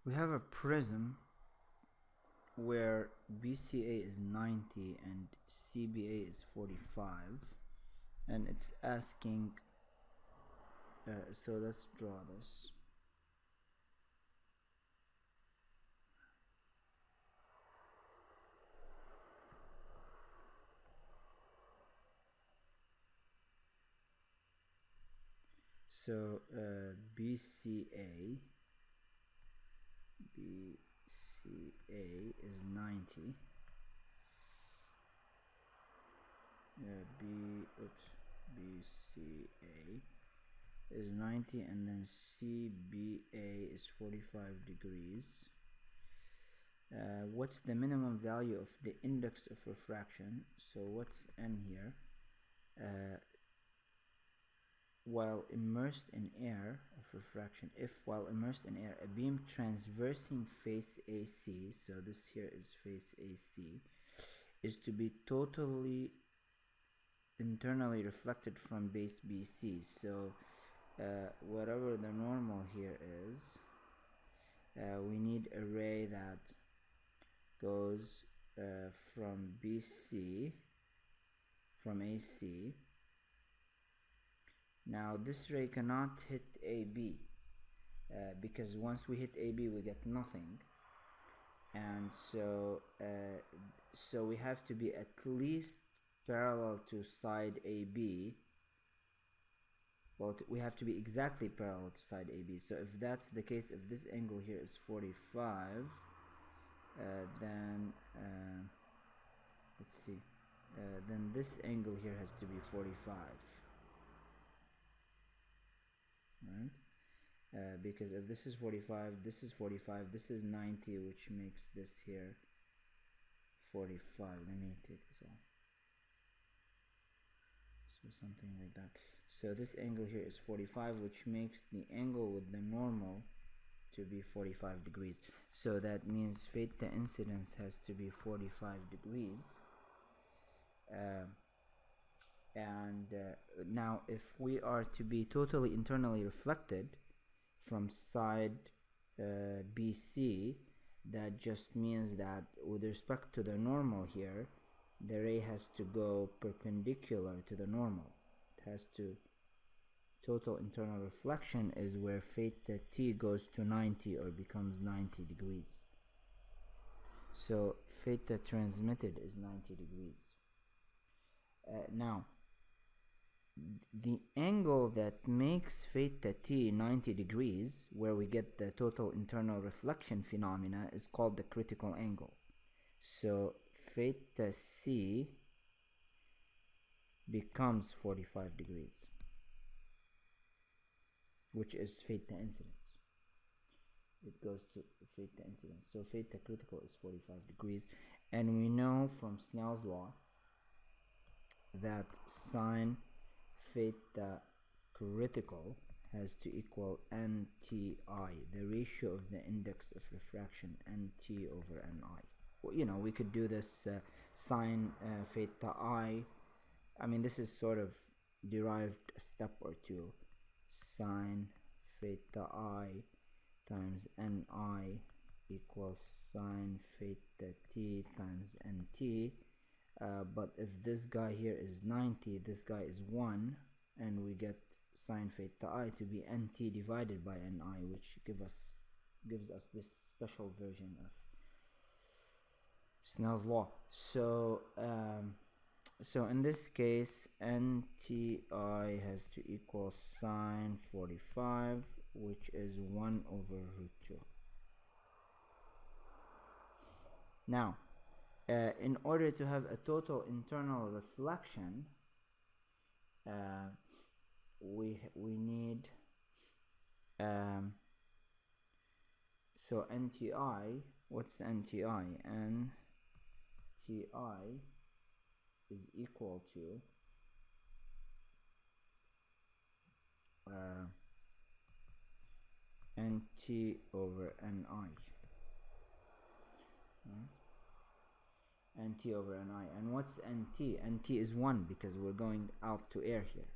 We have a prism where BCA is 90 and CBA is 45, and it's asking, so let's draw this. So BCA is 90. BCA is 90, and then CBA is 45 degrees. What's the minimum value of the index of refraction? So what's n here? While immersed in air of refraction, if while immersed in air a beam transversing face AC, so this here is face AC, is to be totally internally reflected from base BC, so whatever the normal here is, we need a ray that goes from BC, from AC. Now this ray cannot hit AB because once we hit AB we get nothing, and so we have to be at least parallel to side AB. Well, we have to be exactly parallel to side AB. So if that's the case, if this angle here is 45, then let's see, then this angle here has to be 45. Right? Because if this is 45, this is 45, this is 90, which makes this here 45. Let me take this off. So something like that. So this angle here is 45, which makes the angle with the normal to be 45 degrees. So that means theta incidence has to be 45 degrees. Now if we are to be totally internally reflected from side BC, that just means that with respect to the normal here, the ray has to go perpendicular to the normal. It has to, total internal reflection is where theta t goes to 90 or becomes 90 degrees. So theta transmitted is 90 degrees. Now the angle that makes theta t 90 degrees, where we get the total internal reflection phenomena, is called the critical angle. So theta c becomes 45 degrees, which is theta incidence. It goes to theta incidence. So theta critical is 45 degrees, and we know from Snell's law that sine theta critical has to equal nti, the ratio of the index of refraction, nt over ni. Well, you know, we could do this sine theta I mean, this is sort of derived a step or two. Sine theta I times ni equals sine theta t times nt. But if this guy here is 90, this guy is 1, and we get sine theta I to be nt divided by ni, which gives us this special version of Snell's law. So so in this case, nti has to equal sine 45, which is 1 over root 2. Now in order to have a total internal reflection, we need so nti, what's nti? Nti is equal to nt over ni. Nt over ni. And what's nt? Nt is 1 because we're going out to air here.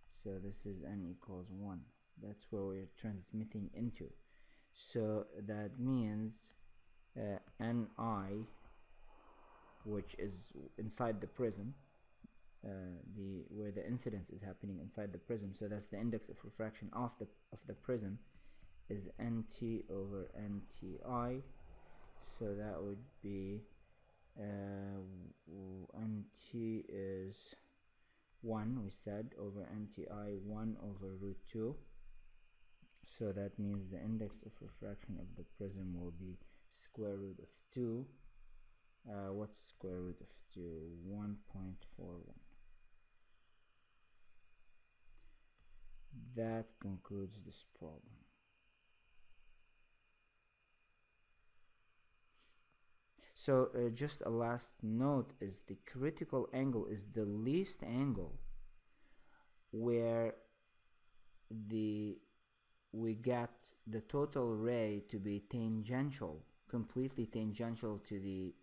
So this is n equals 1. That's where we're transmitting into. So that means Ni, which is inside the prism, where the incidence is happening inside the prism, so that's the index of refraction of the prism, is Nt over Nti. So that would be Nt is 1, we said, over Nti, 1 over root 2. So that means the index of refraction of the prism will be square root of 2. What's square root of 2? 1.41. That concludes this problem. So just a last note is the critical angle is the least angle where we get the total ray to be tangential, completely tangential to the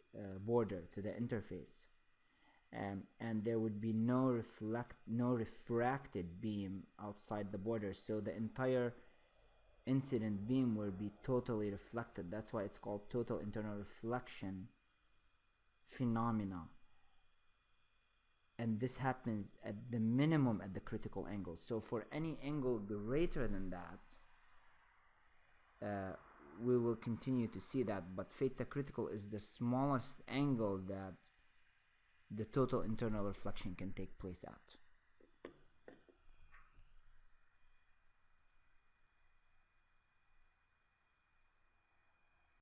border, to the interface, and there would be no refracted beam outside the border, so the entire incident beam will be totally reflected. That's why it's called total internal reflection phenomena, and this happens at the minimum at the critical angle. So for any angle greater than that, we will continue to see that, but theta critical is the smallest angle that the total internal reflection can take place at.